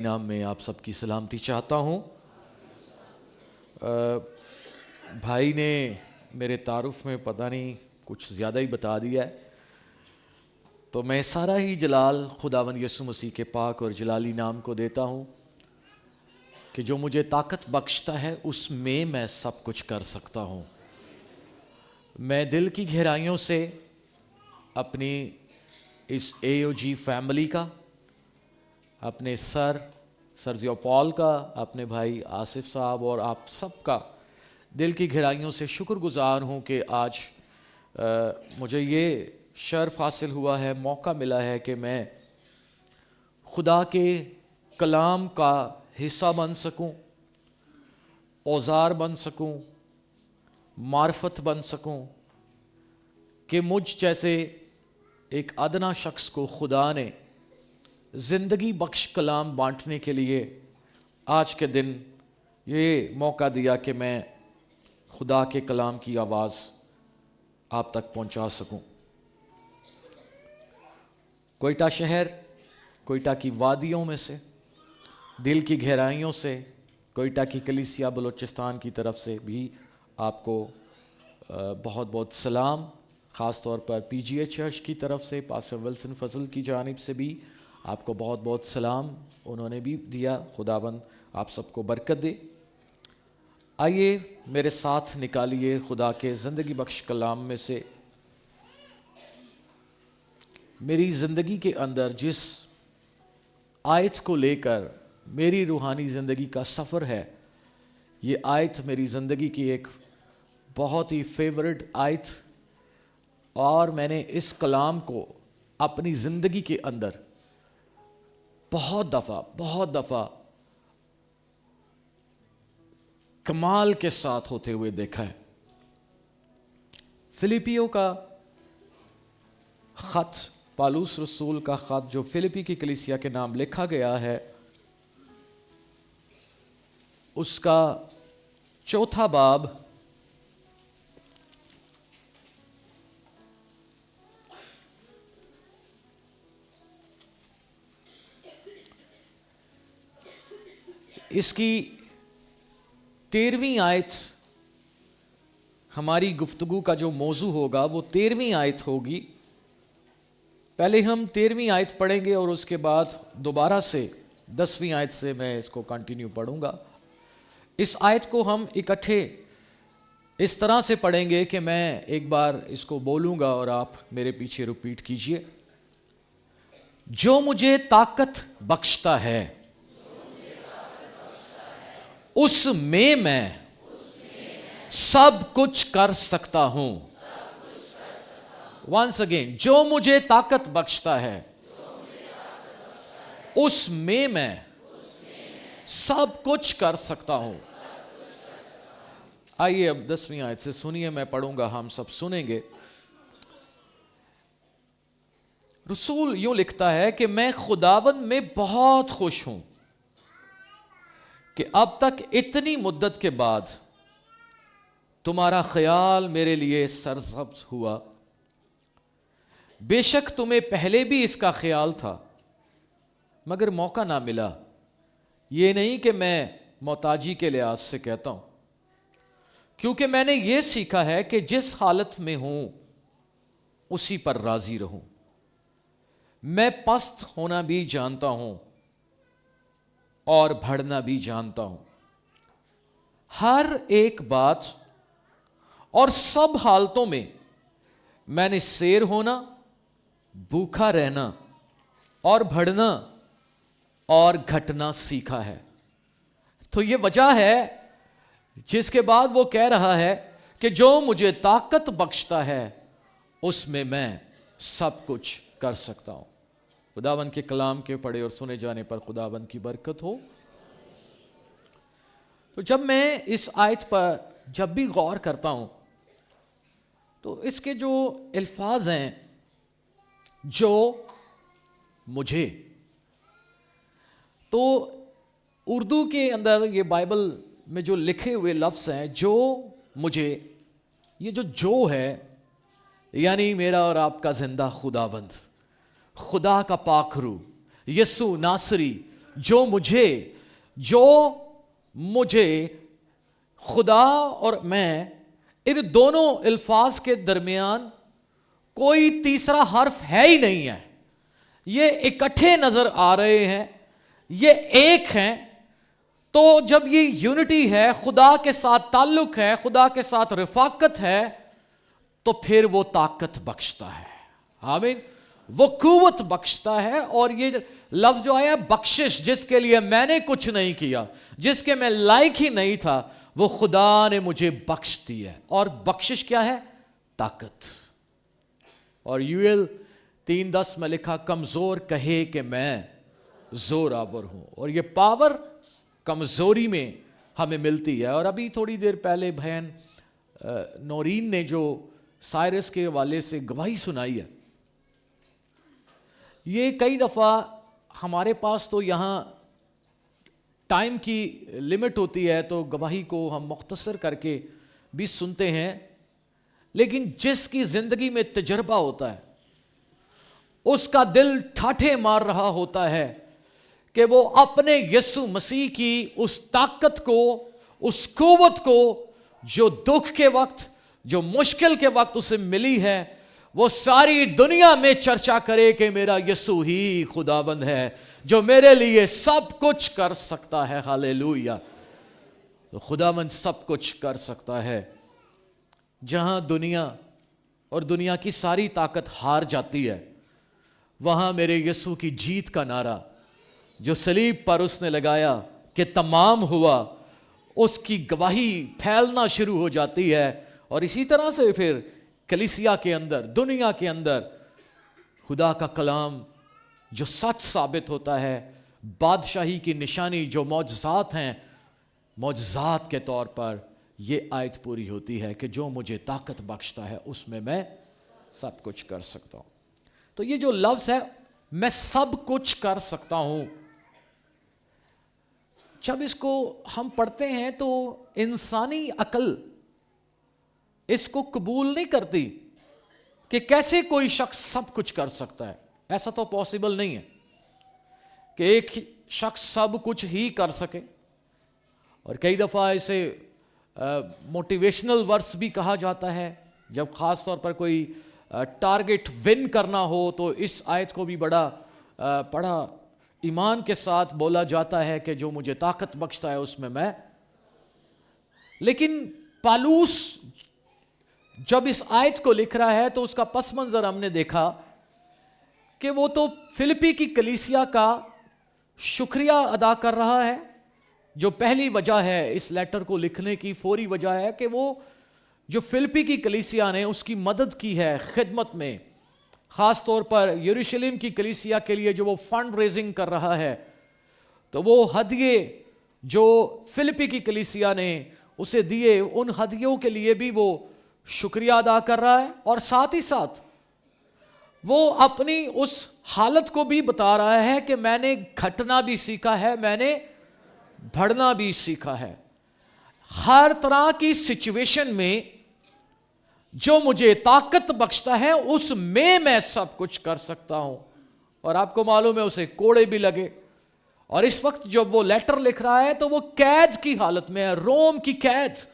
نام میں آپ سب کی سلامتی چاہتا ہوں۔ بھائی نے میرے تعارف میں پتہ نہیں کچھ زیادہ ہی بتا دیا ہے، تو میں سارا ہی جلال خداوند یسوع مسیح کے پاک اور جلالی نام کو دیتا ہوں کہ جو مجھے طاقت بخشتا ہے اس میں سب کچھ کر سکتا ہوں۔ میں دل کی گہرائیوں سے اپنی اس AOG فیملی کا، اپنے سر زیو پال کا، اپنے بھائی آصف صاحب اور آپ سب کا دل کی گہرائیوں سے شکر گزار ہوں کہ آج مجھے یہ شرف حاصل ہوا ہے، موقع ملا ہے کہ میں خدا کے کلام کا حصہ بن سکوں، اوزار بن سکوں، معرفت بن سکوں، کہ مجھ جیسے ایک ادنا شخص کو خدا نے زندگی بخش کلام بانٹنے کے لیے آج کے دن یہ موقع دیا کہ میں خدا کے کلام کی آواز آپ تک پہنچا سکوں۔ کوئٹہ شہر، کوئٹہ کی وادیوں میں سے، دل کی گہرائیوں سے، کوئٹہ کی کلیسیا بلوچستان کی طرف سے بھی آپ کو بہت بہت سلام، خاص طور پر PGA چرچ کی طرف سے پاسٹر ولسن فضل کی جانب سے بھی آپ کو بہت بہت سلام انہوں نے بھی دیا۔ خداوند آپ سب کو برکت دے۔ آئیے میرے ساتھ نکالیے خدا کے زندگی بخش کلام میں سے۔ میری زندگی کے اندر جس آیت کو لے کر میری روحانی زندگی کا سفر ہے، یہ آیت میری زندگی کی ایک بہت ہی فیورٹ آیت، اور میں نے اس کلام کو اپنی زندگی کے اندر بہت دفعہ کمال کے ساتھ ہوتے ہوئے دیکھا ہے۔ فلیپیوں کا خط، پالوس رسول کا خط جو فلیپی کی کلیسیا کے نام لکھا گیا ہے، اس کا 4 باب اس کی 13ویں آیت، ہماری گفتگو کا جو موضوع ہوگا وہ 13ویں آیت ہوگی۔ پہلے ہم 13ویں آیت پڑھیں گے اور اس کے بعد دوبارہ سے 10ویں آیت سے میں اس کو کنٹینیو پڑھوں گا۔ اس آیت کو ہم اکٹھے اس طرح سے پڑھیں گے کہ میں ایک بار اس کو بولوں گا اور آپ میرے پیچھے ریپیٹ کیجئے۔ جو مجھے طاقت بخشتا ہے اس میں سب کچھ کر سکتا ہوں۔ ونس اگین، جو مجھے طاقت بخشتا ہے اس میں سب کچھ کر سکتا ہوں۔ آئیے اب 10ویں آیت سے سنیے، میں پڑھوں گا، ہم سب سنیں گے۔ رسول یوں لکھتا ہے کہ میں خداوند میں بہت خوش ہوں کہ اب تک اتنی مدت کے بعد تمہارا خیال میرے لیے سرسبز ہوا۔ بے شک تمہیں پہلے بھی اس کا خیال تھا مگر موقع نہ ملا۔ یہ نہیں کہ میں محتاجی کے لحاظ سے کہتا ہوں، کیونکہ میں نے یہ سیکھا ہے کہ جس حالت میں ہوں اسی پر راضی رہوں۔ میں پست ہونا بھی جانتا ہوں اور بڑھنا بھی جانتا ہوں۔ ہر ایک بات اور سب حالتوں میں نے سیر ہونا، بھوکا رہنا اور بڑھنا اور گھٹنا سیکھا ہے۔ تو یہ وجہ ہے جس کے بعد وہ کہہ رہا ہے کہ جو مجھے طاقت بخشتا ہے اس میں سب کچھ کر سکتا ہوں۔ خداوند کے کلام کے پڑھے اور سنے جانے پر خداوند کی برکت ہو۔ تو جب میں اس آیت پر جب بھی غور کرتا ہوں تو اس کے جو الفاظ ہیں، جو مجھے، تو اردو کے اندر یہ بائبل میں جو لکھے ہوئے لفظ ہیں، جو مجھے، یہ جو ہے یعنی میرا اور آپ کا زندہ خداوند، خدا کا پاک روح، یسوع ناصری، جو مجھے خدا اور میں، ان دونوں الفاظ کے درمیان کوئی تیسرا حرف ہے ہی نہیں ہے، یہ اکٹھے نظر آ رہے ہیں، یہ ایک ہیں. تو جب یہ یونٹی ہے، خدا کے ساتھ تعلق ہے، خدا کے ساتھ رفاقت ہے، تو پھر وہ طاقت بخشتا ہے. آمین. وہ قوت بخشتا ہے. اور یہ لفظ جو آیا بخشش، جس کے لیے میں نے کچھ نہیں کیا، جس کے میں لائق ہی نہیں تھا، وہ خدا نے مجھے بخش دی ہے. اور بخشش کیا ہے؟ طاقت. اور یوئیل 3:10 میں لکھا، کمزور کہے کہ میں زور آور ہوں. اور یہ پاور کمزوری میں ہمیں ملتی ہے. اور ابھی تھوڑی دیر پہلے بہن نورین نے جو سائرس کے حوالے سے گواہی سنائی ہے، یہ کئی دفعہ ہمارے پاس تو یہاں ٹائم کی لمٹ ہوتی ہے، تو گواہی کو ہم مختصر کر کے بھی سنتے ہیں، لیکن جس کی زندگی میں تجربہ ہوتا ہے، اس کا دل ٹھاٹھے مار رہا ہوتا ہے کہ وہ اپنے یسوع مسیح کی اس طاقت کو، اس قوت کو، جو دکھ کے وقت، جو مشکل کے وقت اسے ملی ہے، وہ ساری دنیا میں چرچا کرے کہ میرا یسوع ہی خداوند ہے جو میرے لیے سب کچھ کر سکتا ہے. ہاللیلویا. تو خداوند سب کچھ کر سکتا ہے. جہاں دنیا اور دنیا کی ساری طاقت ہار جاتی ہے، وہاں میرے یسوع کی جیت کا نعرہ جو صلیب پر اس نے لگایا کہ تمام ہوا، اس کی گواہی پھیلنا شروع ہو جاتی ہے. اور اسی طرح سے پھر کلیسیا کے اندر، دنیا کے اندر خدا کا کلام جو سچ ثابت ہوتا ہے، بادشاہی کی نشانی جو معجزات ہیں، معجزات کے طور پر یہ آیت پوری ہوتی ہے کہ جو مجھے طاقت بخشتا ہے، اس میں سب کچھ کر سکتا ہوں. تو یہ جو لفظ ہے، میں سب کچھ کر سکتا ہوں، جب اس کو ہم پڑھتے ہیں تو انسانی عقل اس کو قبول نہیں کرتی کہ کیسے کوئی شخص سب کچھ کر سکتا ہے. ایسا تو پاسبل نہیں ہے کہ ایک شخص سب کچھ ہی کر سکے. اور کئی دفعہ اسے موٹیویشنل ورس بھی کہا جاتا ہے، جب خاص طور پر کوئی ٹارگٹ ون کرنا ہو تو اس آیت کو بھی بڑا ایمان کے ساتھ بولا جاتا ہے کہ جو مجھے طاقت بخشتا ہے اس میں. لیکن پالوس جب اس آیت کو لکھ رہا ہے تو اس کا پس منظر ہم نے دیکھا کہ وہ تو فلپی کی کلیسیا کا شکریہ ادا کر رہا ہے. جو پہلی وجہ ہے اس لیٹر کو لکھنے کی، فوری وجہ ہے کہ وہ جو فلپی کی کلیسیا نے اس کی مدد کی ہے خدمت میں، خاص طور پر یروشلم کی کلیسیا کے لیے جو وہ فنڈ ریزنگ کر رہا ہے، تو وہ ہدیے جو فلپی کی کلیسیا نے اسے دیے، ان ہدیوں کے لیے بھی وہ شکریہ ادا کر رہا ہے. اور ساتھ ہی ساتھ وہ اپنی اس حالت کو بھی بتا رہا ہے کہ میں نے گھٹنا بھی سیکھا ہے، میں نے بڑھنا بھی سیکھا ہے. ہر طرح کی سچویشن میں جو مجھے طاقت بخشتا ہے اس میں سب کچھ کر سکتا ہوں. اور آپ کو معلوم ہے اسے کوڑے بھی لگے. اور اس وقت جب وہ لیٹر لکھ رہا ہے تو وہ قید کی حالت میں ہے، روم کی قید،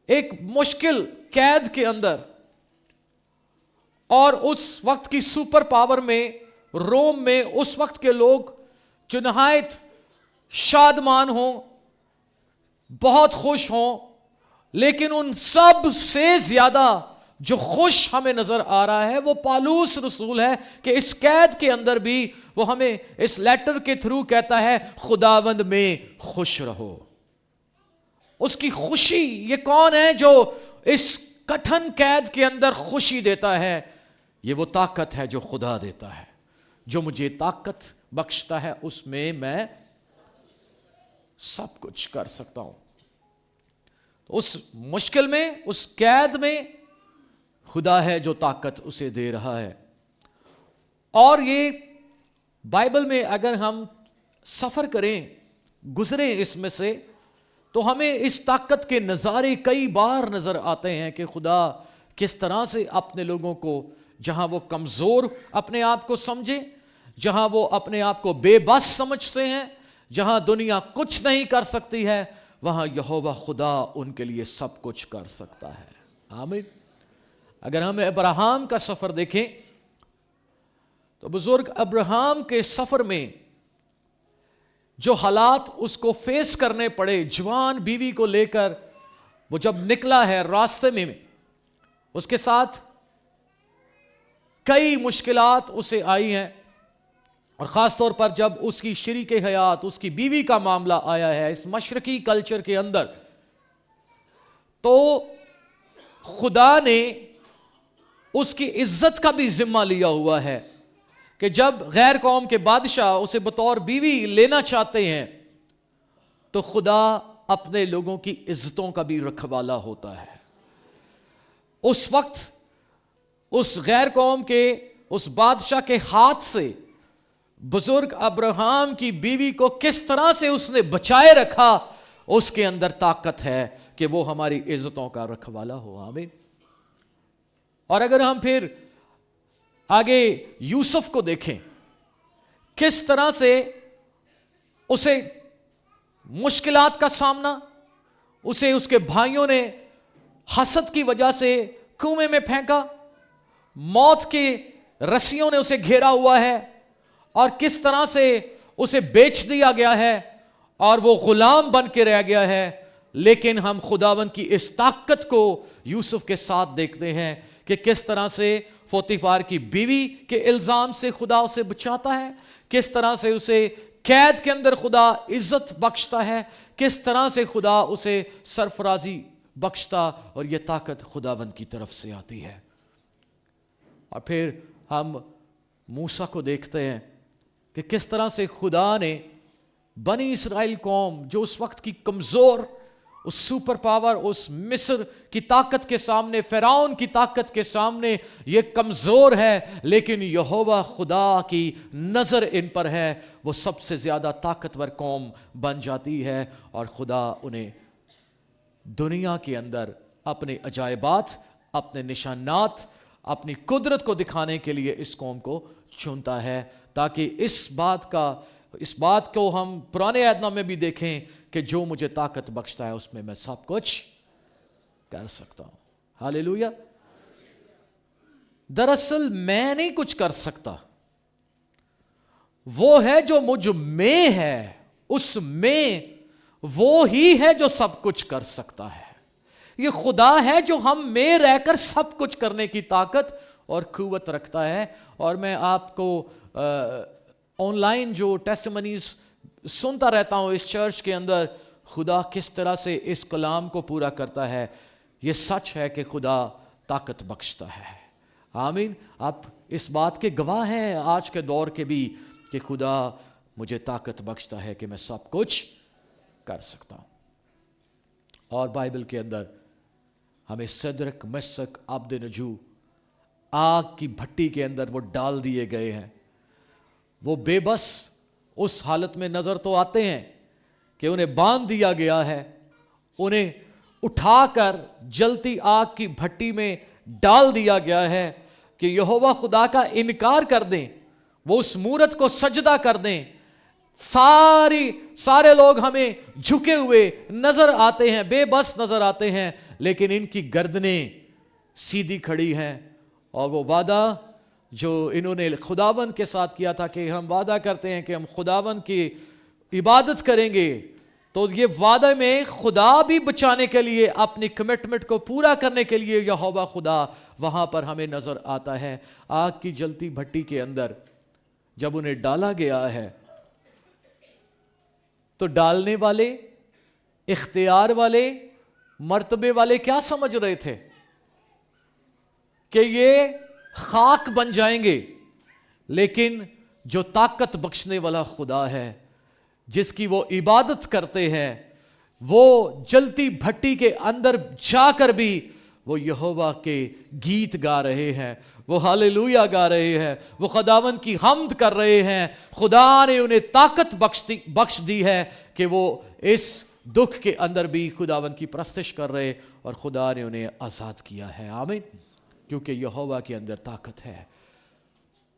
ایک مشکل قید کے اندر. اور اس وقت کی سپر پاور میں، روم میں، اس وقت کے لوگ جو نہایت شادمان ہوں، بہت خوش ہوں، لیکن ان سب سے زیادہ جو خوش ہمیں نظر آ رہا ہے وہ پالوس رسول ہے کہ اس قید کے اندر بھی وہ ہمیں اس لیٹر کے تھرو کہتا ہے خداوند میں خوش رہو. اس کی خوشی، یہ کون ہے جو اس کٹھن قید کے اندر خوشی دیتا ہے؟ یہ وہ طاقت ہے جو خدا دیتا ہے. جو مجھے طاقت بخشتا ہے اس میں سب کچھ کر سکتا ہوں. اس مشکل میں، اس قید میں خدا ہے جو طاقت اسے دے رہا ہے. اور یہ بائبل میں اگر ہم سفر کریں، گزریں اس میں سے، تو ہمیں اس طاقت کے نظارے کئی بار نظر آتے ہیں کہ خدا کس طرح سے اپنے لوگوں کو، جہاں وہ کمزور اپنے آپ کو سمجھے، جہاں وہ اپنے آپ کو بے بس سمجھتے ہیں، جہاں دنیا کچھ نہیں کر سکتی ہے، وہاں یہوہ خدا ان کے لیے سب کچھ کر سکتا ہے۔ آمین۔ اگر ہم ابراہیم کا سفر دیکھیں تو بزرگ ابراہیم کے سفر میں جو حالات اس کو فیس کرنے پڑے، جوان بیوی کو لے کر وہ جب نکلا ہے راستے میں، اس کے ساتھ کئی مشکلات اسے آئی ہیں، اور خاص طور پر جب اس کی شریک حیات، اس کی بیوی کا معاملہ آیا ہے اس مشرقی کلچر کے اندر، تو خدا نے اس کی عزت کا بھی ذمہ لیا ہوا ہے کہ جب غیر قوم کے بادشاہ اسے بطور بیوی لینا چاہتے ہیں تو خدا اپنے لوگوں کی عزتوں کا بھی رکھوالا ہوتا ہے۔ اس وقت اس غیر قوم کے اس بادشاہ کے ہاتھ سے بزرگ ابراہیم کی بیوی کو کس طرح سے اس نے بچائے رکھا، اس کے اندر طاقت ہے کہ وہ ہماری عزتوں کا رکھوالا ہو۔ آمین۔ اور اگر ہم پھر آگے یوسف کو دیکھیں، کس طرح سے اسے مشکلات کا سامنا، اسے اس کے بھائیوں نے حسد کی وجہ سے کنویں میں پھینکا، موت کی رسیوں نے اسے گھیرا ہوا ہے، اور کس طرح سے اسے بیچ دیا گیا ہے اور وہ غلام بن کے رہ گیا ہے، لیکن ہم خداوند کی اس طاقت کو یوسف کے ساتھ دیکھتے ہیں کہ کس طرح سے پوتیفار کی بیوی کے الزام سے خدا اسے بچاتا ہے، کس طرح سے اسے قید کے اندر خدا عزت بخشتا ہے، کس طرح سے خدا اسے سرفرازی بخشتا، اور یہ طاقت خداوند کی طرف سے آتی ہے۔ اور پھر ہم موسیٰ کو دیکھتے ہیں کہ کس طرح سے خدا نے بنی اسرائیل قوم جو اس وقت کی کمزور، اس سپر پاور، اس مصر کی طاقت کے سامنے، فرعون کی طاقت کے سامنے یہ کمزور ہے، لیکن یہوہ خدا کی نظر ان پر ہے، وہ سب سے زیادہ طاقتور قوم بن جاتی ہے، اور خدا انہیں دنیا کے اندر اپنے عجائبات، اپنے نشانات، اپنی قدرت کو دکھانے کے لیے اس قوم کو چنتا ہے، تاکہ اس بات کو ہم پرانے عہد نامے میں بھی دیکھیں کہ جو مجھے طاقت بخشتا ہے اس میں سب کچھ کر سکتا ہوں۔ ہاللیلویہ۔ دراصل میں نہیں کچھ کر سکتا، وہ ہے جو مجھ میں ہے، اس میں وہ ہی ہے جو سب کچھ کر سکتا ہے۔ یہ خدا ہے جو ہم میں رہ کر سب کچھ کرنے کی طاقت اور قوت رکھتا ہے۔ اور میں آپ کو آن لائن جو ٹیسٹمنیز سنتا رہتا ہوں اس چرچ کے اندر، خدا کس طرح سے اس کلام کو پورا کرتا ہے، یہ سچ ہے کہ خدا طاقت بخشتا ہے۔ آمین۔ آپ اس بات کے گواہ ہیں آج کے دور کے بھی کہ خدا مجھے طاقت بخشتا ہے کہ میں سب کچھ کر سکتا ہوں۔ اور بائبل کے اندر ہمیں صدرک، مسک، عبد نجو آگ کی بھٹی کے اندر وہ ڈال دیے گئے ہیں، وہ بے بس اس حالت میں نظر تو آتے ہیں کہ انہیں باندھ دیا گیا ہے، انہیں اٹھا کر جلتی آگ کی بھٹی میں ڈال دیا گیا ہے کہ یہوہ خدا کا انکار کر دیں، وہ اس مورت کو سجدہ کر دیں۔ سارے لوگ ہمیں جھکے ہوئے نظر آتے ہیں، بے بس نظر آتے ہیں، لیکن ان کی گردنیں سیدھی کھڑی ہیں، اور وہ وعدہ جو انہوں نے خداوند کے ساتھ کیا تھا کہ ہم وعدہ کرتے ہیں کہ ہم خداوند کی عبادت کریں گے، تو یہ وعدے میں خدا بھی بچانے کے لیے، اپنی کمٹمنٹ کو پورا کرنے کے لیے یہوہ خدا وہاں پر ہمیں نظر آتا ہے۔ آگ کی جلتی بھٹی کے اندر جب انہیں ڈالا گیا ہے تو ڈالنے والے، اختیار والے، مرتبے والے کیا سمجھ رہے تھے کہ یہ خاک بن جائیں گے، لیکن جو طاقت بخشنے والا خدا ہے جس کی وہ عبادت کرتے ہیں، وہ جلتی بھٹی کے اندر جا کر بھی وہ یہوہ کے گیت گا رہے ہیں، وہ ہاللیلویہ گا رہے ہیں، وہ خداوند کی حمد کر رہے ہیں۔ خدا نے انہیں طاقت بخش دی ہے کہ وہ اس دکھ کے اندر بھی خداوند کی پرستش کر رہے، اور خدا نے انہیں آزاد کیا ہے۔ آمین۔ کیونکہ یہوہ کے اندر طاقت ہے۔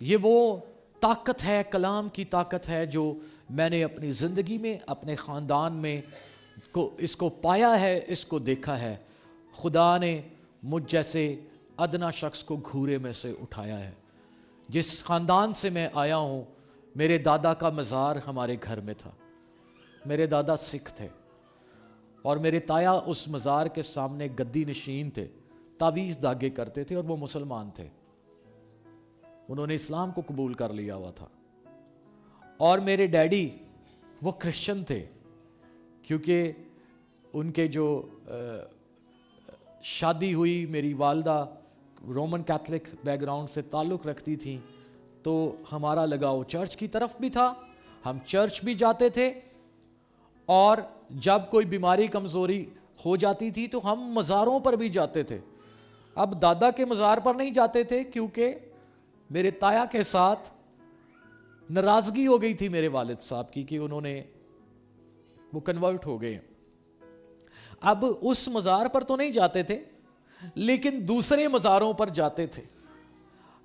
یہ وہ طاقت ہے، کلام کی طاقت ہے جو میں نے اپنی زندگی میں، اپنے خاندان میں اس کو پایا ہے، اس کو دیکھا ہے۔ خدا نے مجھ جیسے ادنا شخص کو گھورے میں سے اٹھایا ہے۔ جس خاندان سے میں آیا ہوں، میرے دادا کا مزار ہمارے گھر میں تھا۔ میرے دادا سکھ تھے اور میرے تایا اس مزار کے سامنے گدی نشین تھے، تعویذ داغے کرتے تھے، اور وہ مسلمان تھے۔ انہوں نے اسلام کو قبول کر لیا ہوا تھا۔ اور میرے ڈیڈی وہ کرسچن تھے، کیونکہ ان کے جو شادی ہوئی، میری والدہ رومن کیتھولک بیک گراؤنڈ سے تعلق رکھتی تھیں، تو ہمارا لگاؤ چرچ کی طرف بھی تھا۔ ہم چرچ بھی جاتے تھے، اور جب کوئی بیماری کمزوری ہو جاتی تھی تو ہم مزاروں پر بھی جاتے تھے۔ اب دادا کے مزار پر نہیں جاتے تھے کیونکہ میرے تایا کے ساتھ ناراضگی ہو گئی تھی میرے والد صاحب کی، کہ انہوں نے وہ کنورٹ ہو گئے۔ اب اس مزار پر تو نہیں جاتے تھے، لیکن دوسرے مزاروں پر جاتے تھے۔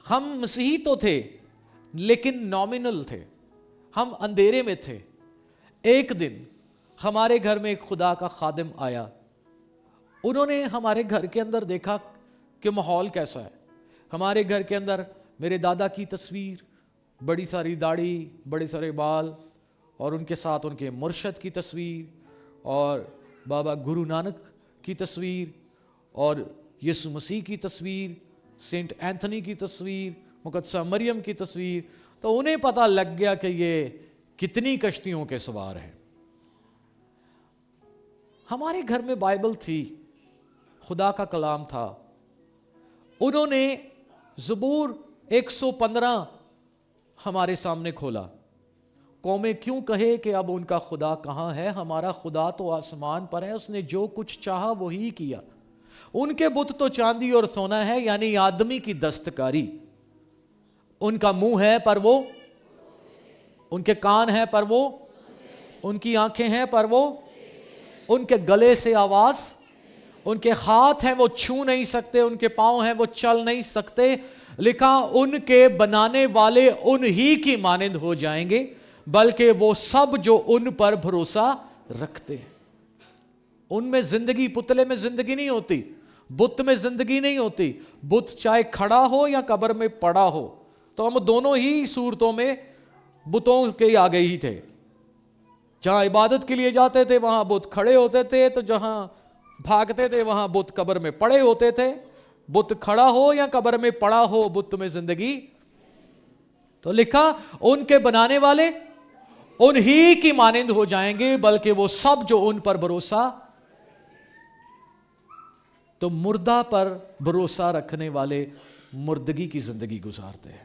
ہم مسیحی تو تھے لیکن نامینل تھے، ہم اندھیرے میں تھے۔ ایک دن ہمارے گھر میں ایک خدا کا خادم آیا۔ انہوں نے ہمارے گھر کے اندر دیکھا کہ ماحول کیسا ہے۔ ہمارے گھر کے اندر میرے دادا کی تصویر، بڑی ساری داڑھی، بڑے سارے بال، اور ان کے ساتھ ان کے مرشد کی تصویر، اور بابا گرو نانک کی تصویر، اور یسوع مسیح کی تصویر، سینٹ اینتھنی کی تصویر، مقدسہ مریم کی تصویر۔ تو انہیں پتہ لگ گیا کہ یہ کتنی کشتیوں کے سوار ہیں۔ ہمارے گھر میں بائبل تھی، خدا کا کلام تھا۔ انہوں نے زبور 115 ہمارے سامنے کھولا۔ قومیں کیوں کہے کہ اب ان کا خدا کہاں ہے؟ ہمارا خدا تو آسمان پر ہے، اس نے جو کچھ چاہا وہی کیا۔ ان کے بت تو چاندی اور سونا ہے، یعنی آدمی کی دستکاری۔ ان کا منہ ہے پر وہ، ان کے کان ہیں پر وہ، ان کی آنکھیں ہیں پر وہ، ان کے گلے سے آواز، ان کے ہاتھ ہیں وہ چھو نہیں سکتے، ان کے پاؤں ہیں وہ چل نہیں سکتے۔ لکھا ان کے بنانے والے ان ہی کی مانند ہو جائیں گے، بلکہ وہ سب جو ان پر بھروسہ رکھتے ہیں۔ ان میں زندگی، پتلے میں زندگی نہیں ہوتی، بت میں زندگی نہیں ہوتی۔ بت چاہے کھڑا ہو یا قبر میں پڑا ہو، تو ہم دونوں ہی صورتوں میں بتوں کے آگے ہی تھے۔ جہاں عبادت کے لیے جاتے تھے وہاں بت کھڑے ہوتے تھے، تو جہاں بھاگتے تھے وہاں بت قبر میں پڑے ہوتے تھے۔ بت کھڑا ہو یا قبر میں پڑا ہو، بت میں زندگی۔ تو لکھا ان کے بنانے والے ان ہی کی مانند ہو جائیں گے، بلکہ وہ سب جو ان پر بھروسہ۔ تو مردہ پر بھروسہ رکھنے والے مردگی کی زندگی گزارتے ہیں،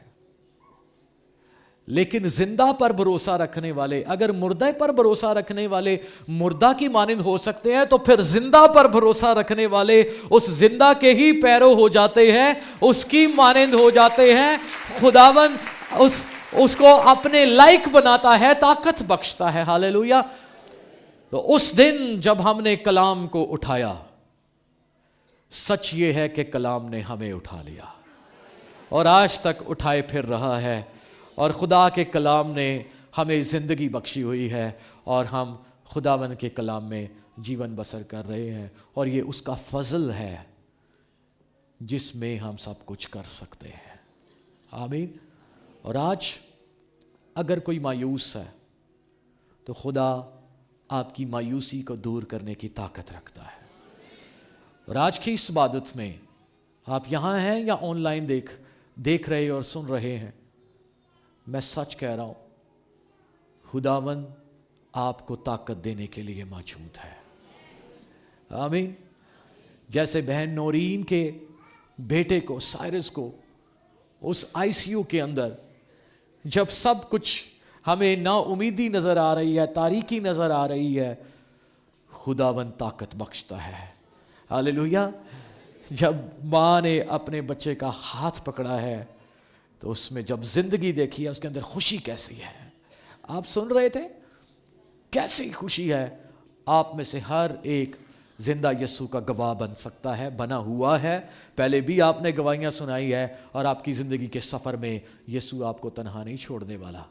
لیکن زندہ پر بھروسہ رکھنے والے، اگر مردہ پر بھروسہ رکھنے والے مردہ کی مانند ہو سکتے ہیں، تو پھر زندہ پر بھروسہ رکھنے والے اس زندہ کے ہی پیرو ہو جاتے ہیں، اس کی مانند ہو جاتے ہیں۔ خداوند اس کو اپنے لائق بناتا ہے، طاقت بخشتا ہے۔ ہاللیلویہ۔ تو اس دن جب ہم نے کلام کو اٹھایا، سچ یہ ہے کہ کلام نے ہمیں اٹھا لیا اور آج تک اٹھائے پھر رہا ہے، اور خدا کے کلام نے ہمیں زندگی بخشی ہوئی ہے، اور ہم خداوند کے کلام میں جیون بسر کر رہے ہیں، اور یہ اس کا فضل ہے جس میں ہم سب کچھ کر سکتے ہیں۔ آمین۔ اور آج اگر کوئی مایوس ہے تو خدا آپ کی مایوسی کو دور کرنے کی طاقت رکھتا ہے۔ اور آج کی اس عبادت میں آپ یہاں ہیں یا آن لائن دیکھ رہے اور سن رہے ہیں، میں سچ کہہ رہا ہوں، خداوند آپ کو طاقت دینے کے لیے موجود ہے۔ آمین۔ جیسے بہن نورین کے بیٹے کو، سائرس کو، اس آئی سی یو کے اندر جب سب کچھ ہمیں نا امیدی نظر آ رہی ہے، تاریکی نظر آ رہی ہے، خداوند طاقت بخشتا ہے۔ ہاللیلویہ۔ جب ماں نے اپنے بچے کا ہاتھ پکڑا ہے تو اس میں جب زندگی دیکھی ہے، اس کے اندر خوشی کیسی ہے؟ آپ سن رہے تھے کیسی خوشی ہے؟ آپ میں سے ہر ایک زندہ یسوع کا گواہ بن سکتا ہے, بنا ہوا ہے. پہلے بھی آپ نے گواہیاں سنائی ہے, اور آپ کی زندگی کے سفر میں یسوع آپ کو تنہا نہیں چھوڑنے والا.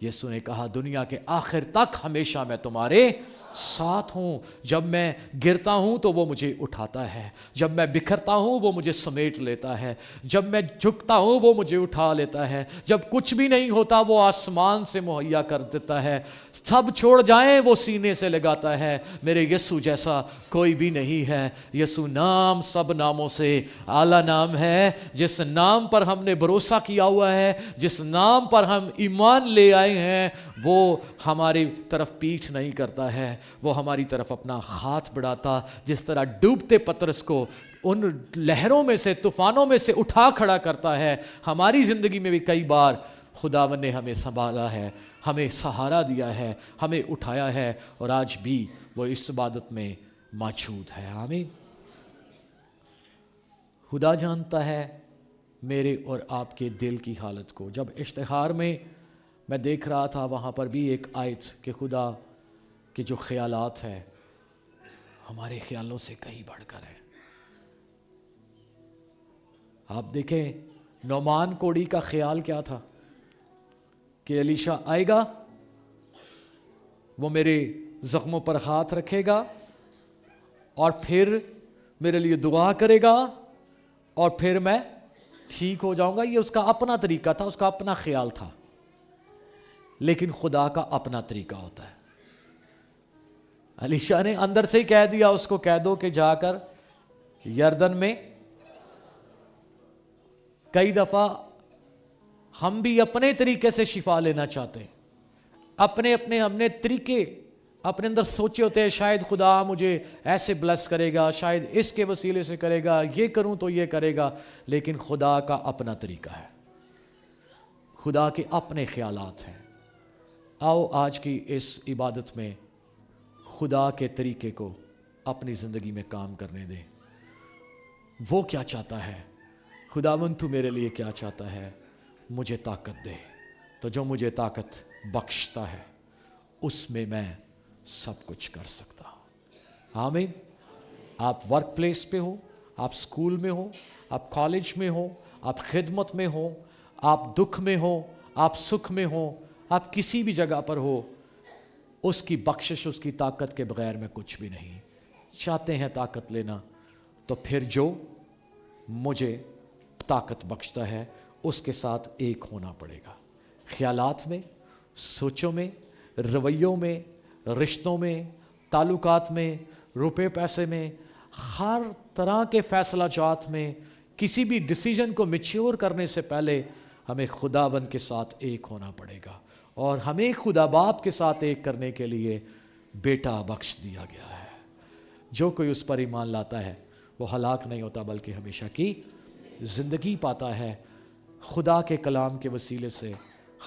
یسوع نے کہا دنیا کے آخر تک ہمیشہ میں تمہارے ساتھ ہوں. جب میں گرتا ہوں تو وہ مجھے اٹھاتا ہے, جب میں بکھرتا ہوں وہ مجھے سمیٹ لیتا ہے, جب میں جھکتا ہوں وہ مجھے اٹھا لیتا ہے, جب کچھ بھی نہیں ہوتا وہ آسمان سے مہیا کر دیتا ہے, سب چھوڑ جائیں وہ سینے سے لگاتا ہے. میرے یسوع جیسا کوئی بھی نہیں ہے. یسوع نام سب ناموں سے اعلیٰ نام ہے. جس نام پر ہم نے بھروسہ کیا ہوا ہے, جس نام پر ہم ایمان لے آئے ہیں, وہ ہماری طرف پیٹھ نہیں کرتا ہے, وہ ہماری طرف اپنا ہاتھ بڑھاتا. جس طرح ڈوبتے پترس کو ان لہروں میں سے, طوفانوں میں سے اٹھا کھڑا کرتا ہے, ہماری زندگی میں بھی کئی بار خداوند نے ہمیں سنبھالا ہے, ہمیں سہارا دیا ہے, ہمیں اٹھایا ہے, اور آج بھی وہ اس عبادت میں موجود ہے. آمین. خدا جانتا ہے میرے اور آپ کے دل کی حالت کو. جب اشتہار میں دیکھ رہا تھا وہاں پر بھی ایک آیت کہ خدا کے جو خیالات ہیں ہمارے خیالوں سے کہیں بڑھ کر ہیں. آپ دیکھیں نعمان کوڑی کا خیال کیا تھا کہ الیشا آئے گا, وہ میرے زخموں پر ہاتھ رکھے گا اور پھر میرے لیے دعا کرے گا اور پھر میں ٹھیک ہو جاؤں گا. یہ اس کا اپنا طریقہ تھا, اس کا اپنا خیال تھا. لیکن خدا کا اپنا طریقہ ہوتا ہے. الیشا نے اندر سے ہی کہہ دیا, اس کو کہہ دو کہ جا کر یردن میں. کئی دفعہ ہم بھی اپنے طریقے سے شفا لینا چاہتے ہیں, اپنے طریقے اپنے اندر سوچے ہوتے ہیں, شاید خدا مجھے ایسے بلیس کرے گا, شاید اس کے وسیلے سے کرے گا, یہ کروں تو یہ کرے گا. لیکن خدا کا اپنا طریقہ ہے, خدا کے اپنے خیالات ہیں. آؤ آج کی اس عبادت میں خدا کے طریقے کو اپنی زندگی میں کام کرنے دیں. وہ کیا چاہتا ہے, خداوند تو میرے لیے کیا چاہتا ہے, مجھے طاقت دے. تو جو مجھے طاقت بخشتا ہے اس میں میں سب کچھ کر سکتا ہوں. آمین. آپ ورک پلیس پہ ہو, آپ اسکول میں ہو, آپ کالج میں ہو, آپ خدمت میں ہو, آپ دکھ میں ہو, آپ سکھ میں ہو, آپ کسی بھی جگہ پر ہو, اس کی بخشش, اس کی طاقت کے بغیر میں کچھ بھی نہیں. چاہتے ہیں طاقت لینا تو پھر جو مجھے طاقت بخشتا ہے اس کے ساتھ ایک ہونا پڑے گا. خیالات میں, سوچوں میں, رویوں میں, رشتوں میں, تعلقات میں, روپے پیسے میں, ہر طرح کے فیصلہ جات میں, کسی بھی ڈیسیجن کو میچیور کرنے سے پہلے ہمیں خداوند کے ساتھ ایک ہونا پڑے گا. اور ہمیں خدا باپ کے ساتھ ایک کرنے کے لیے بیٹا بخش دیا گیا ہے. جو کوئی اس پر ایمان لاتا ہے وہ ہلاک نہیں ہوتا بلکہ ہمیشہ کی زندگی پاتا ہے. خدا کے کلام کے وسیلے سے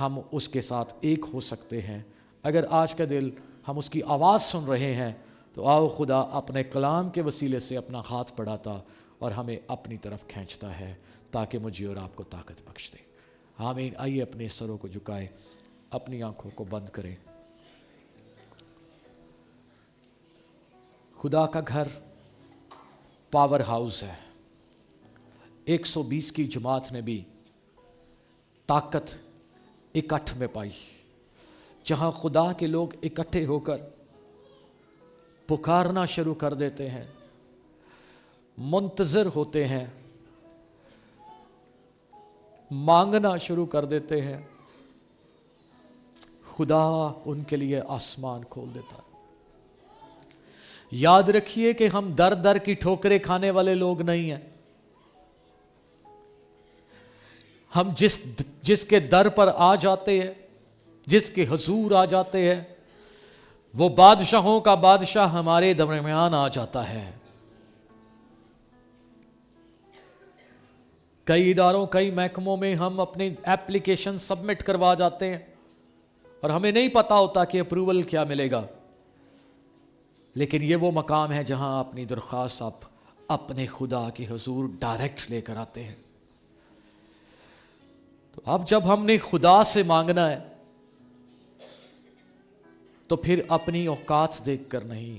ہم اس کے ساتھ ایک ہو سکتے ہیں. اگر آج کا دل ہم اس کی آواز سن رہے ہیں تو آؤ خدا اپنے کلام کے وسیلے سے اپنا ہاتھ بڑھاتا اور ہمیں اپنی طرف کھینچتا ہے تاکہ مجھے اور آپ کو طاقت بخش دے. آمین. آئیے اپنے سروں کو جھکائے, اپنی آنکھوں کو بند کریں. خدا کا گھر پاور ہاؤس ہے. 120 کی جماعت نے بھی طاقت اکٹھ میں پائی, جہاں خدا کے لوگ اکٹھے ہو کر پکارنا شروع کر دیتے ہیں, منتظر ہوتے ہیں, مانگنا شروع کر دیتے ہیں. خدا ان کے لیے آسمان کھول دیتا ہے. یاد رکھیے کہ ہم در در کی ٹھوکریں کھانے والے لوگ نہیں ہیں. ہم جس کے در پر آ جاتے ہیں, جس کے حضور آ جاتے ہیں, وہ بادشاہوں کا بادشاہ ہمارے درمیان آ جاتا ہے. کئی اداروں, کئی محکموں میں ہم اپنی ایپلیکیشن سبمٹ کروا جاتے ہیں اور ہمیں نہیں پتا ہوتا کہ اپروول کیا ملے گا. لیکن یہ وہ مقام ہے جہاں اپنی درخواست آپ اپنے خدا کے حضور ڈائریکٹ لے کر آتے ہیں. تو اب جب ہم نے خدا سے مانگنا ہے تو پھر اپنی اوقات دیکھ کر نہیں,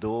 2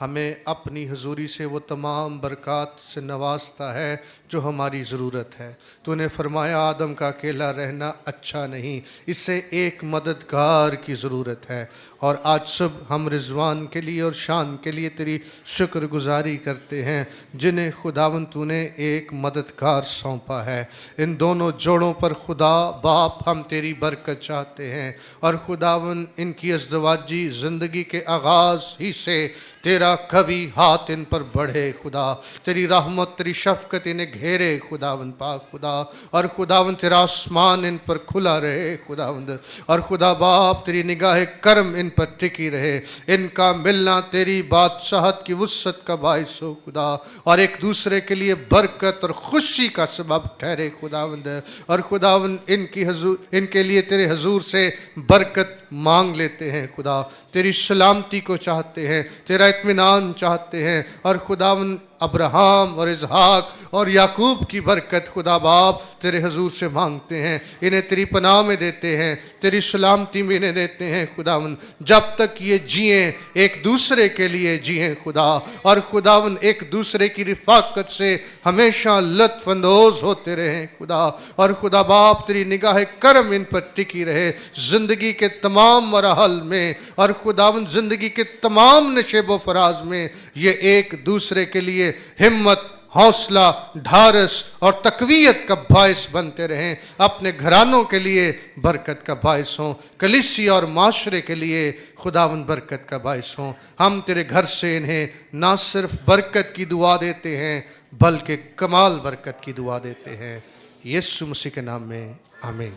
ہمیں اپنی حضوری سے وہ تمام برکات سے نوازتا ہے جو ہماری ضرورت ہے۔ تو نے فرمایا آدم کا اکیلا رہنا اچھا نہیں، اسے ایک مددگار کی ضرورت ہے، اور آج صبح ہم رضوان کے لیے اور شان کے لیے تیری شکر گزاری کرتے ہیں جنہیں خداوند تو نے ایک مددگار سونپا ہے۔ ان دونوں جوڑوں پر خدا باپ ہم تیری برکت چاہتے ہیں، اور خداوند ان کی ازدواجی زندگی کے آغاز ہی سے تیرا قوی ہاتھ ان پر بڑھے خدا، تیری رحمت تیری شفقت انہیں گھیرے خداوند پاک خدا، اور خداوند تیرا آسمان ان پر کھلا رہے خداوند، اور خدا باپ تیری نگاہ کرم ان پر ٹکی رہے، ان کا ملنا تیری بادشاہت کی وسعت کا باعث ہو خدا، اور ایک دوسرے کے لیے برکت اور خوشی کا سبب ٹھہرے خداوند، اور خداوند ان کے لیے تیرے حضور سے برکت مانگ لیتے ہیں خدا، تیری سلامتی کو چاہتے ہیں، تیرا اطمینان چاہتے ہیں، اور خداوند ابراہم اور اسحاق اور یعقوب کی برکت خدا باپ تیرے حضور سے مانگتے ہیں، انہیں تیری پناہ میں دیتے ہیں، تیری سلامتی میں انہیں دیتے ہیں خداوند، جب تک یہ جئیں ایک دوسرے کے لیے جئیں خدا، اور خداوند ایک دوسرے کی رفاقت سے ہمیشہ لطف اندوز ہوتے رہیں خدا، اور خدا باپ تیری نگاہ کرم ان پر ٹکی رہے زندگی کے تمام مراحل میں، اور خداوند زندگی کے تمام نشیب و فراز میں یہ ایک دوسرے کے لیے ہمت، حوصلہ، ڈھارس اور تقویت کا باعث بنتے رہیں، اپنے گھرانوں کے لیے برکت کا باعث ہوں، کلیسیا اور معاشرے کے لیے خداوند برکت کا باعث ہوں۔ ہم تیرے گھر سے انہیں نہ صرف برکت کی دعا دیتے ہیں بلکہ کمال برکت کی دعا دیتے ہیں، یسوع مسیح کے نام میں آمین۔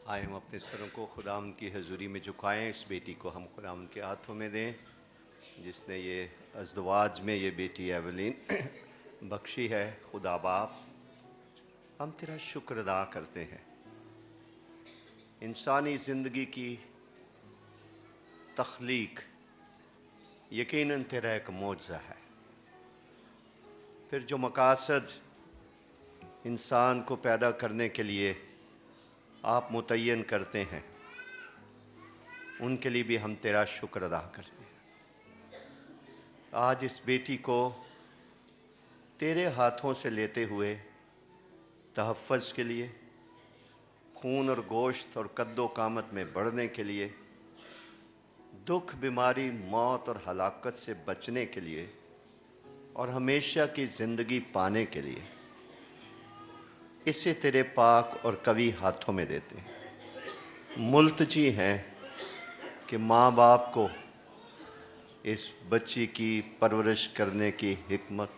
آئے ہم اپنے سروں کو خداوند کی حضوری میں جھکائیں، اس بیٹی کو ہم خداوند کے ہاتھوں میں دیں جس نے یہ ازدواج میں یہ بیٹی ایولین بخشی ہے۔ خدا باپ ہم تیرا شکر ادا کرتے ہیں، انسانی زندگی کی تخلیق یقیناً تیرا ایک معجزہ ہے، پھر جو مقاصد انسان کو پیدا کرنے کے لیے آپ متعین کرتے ہیں ان کے لیے بھی ہم تیرا شکر ادا کرتے ہیں۔ آج اس بیٹی کو تیرے ہاتھوں سے لیتے ہوئے تحفظ کے لیے، خون اور گوشت اور قد و قامت میں بڑھنے کے لیے، دکھ، بیماری، موت اور ہلاکت سے بچنے کے لیے، اور ہمیشہ کی زندگی پانے کے لیے اسے تیرے پاک اور قوی ہاتھوں میں دیتے ہیں۔ ملتجی ہیں کہ ماں باپ کو اس بچی کی پرورش کرنے کی حکمت